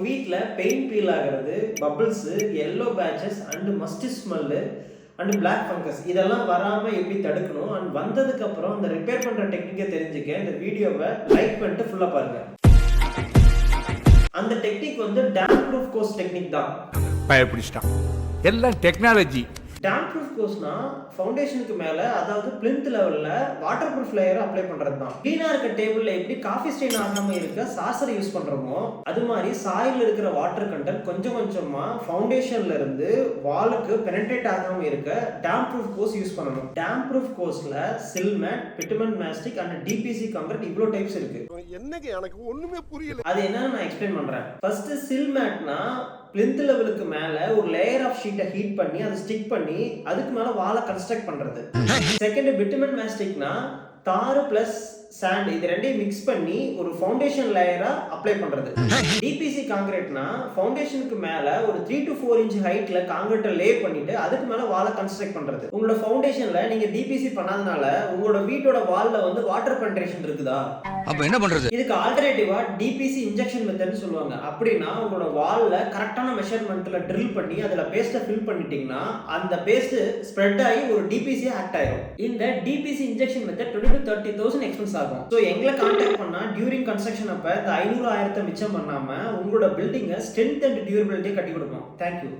உங்கள் வீட்டில் paint peel ஆகிறது, bubbles, yellow patches and musty smell and black fungus இதெல்லாம் வராமல் எப்படி தடுக்கணும் அண்ட் வந்ததுக்கப்புறம் அந்த ரிப்பேர் பண்ணுற டெக்னிக்கை தெரிஞ்சுக்க இந்த வீடியோவை லைக் பண்ணிட்டு ஃபுல்லாக பாருங்கள். அந்த டெக்னிக் வந்து டேம்ப் ப்ரூஃப் கோர்ஸ் டெக்னிக் தான். பயப்பிடிச்சிட்டான், எல்லாம் டெக்னாலஜி. டேம்ப் ப்ரூஃப் கோர்ஸ்னா ஃபவுண்டேஷனுக்கு மேலே, அதாவது பிளிந்த் லெவலில் வாட்டர் ப்ரூஃப் லேயரை அப்ளை பண்ணுறது தான். க்ளீனாக இருக்க டேபிளில் எப்படி காஃபி ஸ்டெயின் ஆகாமல் இருக்க சாசரை யூஸ் பண்ணுறோமோ அது மாதிரி சாயில் இருக்கிற வாட்டர் கண்டென்ட் கொஞ்சம் கொஞ்சமாக ஃபவுண்டேஷன்ல இருந்து வாலுக்கு பெனட்ரேட் ஆகாமல் இருக்க டேம்ப் ப்ரூஃப் கோர்ஸ் யூஸ் பண்ணணும். டேம்ப் ப்ரூஃப் கோர்ஸில் சில்மேட், bitumen mastic and DPC concrete இவ்வளோ டைப்ஸ் இருக்கு. என்னங்க எனக்கு ஒண்ணுமே புரியல. அது என்னன்னு நான் எக்ஸ்பிளைன் பண்றேன். ஃபர்ஸ்ட் சில்மேட்னா பிளிந்த் லெவலுக்கு மேல ஒரு லேயர் ஆஃப் ஷீட்டை ஹீட் பண்ணி அதை ஸ்டிக் பண்ணி அதுக்கு மேல வாலை கன்ஸ்ட்ரக்ட் பண்றது. செகண்ட் பிட்டுமன் மேஸ்டிக்னா தார் பிளஸ் சாண்ட் இது ரெண்டையும் மிக்ஸ் பண்ணி ஒரு ஃபவுண்டேஷன் லேயரா அப்ளை பண்றது. டிபிசி கான்கிரீட்னா ஃபவுண்டேஷனுக்கு மேல ஒரு 3 to 4 inch ஹைட்ல கான்கிரீட்டை லே பண்ணிட்டு அதுக்கு மேல வாலை கன்ஸ்ட்ரக்ட் பண்றது. உங்களோட ஃபவுண்டேஷன்ல நீங்க டிபிசி பண்ணாதனால உங்களோட வீட்டோட வால்ல வந்து வாட்டர் பெனட்ரேஷன் இருக்குதா? அப்ப என்ன பண்றது? இதுக்கு ஆல்டர்னேட்டிவா டிபிசி இன்ஜெக்ஷன் மெத்தட்னு சொல்லுவாங்க. அப்படின்னா உங்களோட வால்ல கரெக்டான மெஷர்மெண்ட்ல ட்ரில் பண்ணி அதுல பேஸ்ட்டை ஃபில் பண்ணிட்டீங்கன்னா அந்த பேஸ்ட் ஸ்ப்ரெட் ஆகி ஒரு டிபிசி ஆக்ட் ஆயிடும். இந்த DPC injection method 20 to 30,000 expense ஆகும். ஸோ எங்களை கான்டாக்ட் பண்ணா டியூரிங் கன்ஸ்ட்ரக்ஷன் அப்ப இந்த 500,000 மிச்சம் பண்ணாம உங்களோட பில்டிங்கை ஸ்ட்ரென்த் அண்ட் டியூரபிலிட்டி கட்டி கொடுப்போம். தேங்க்யூ.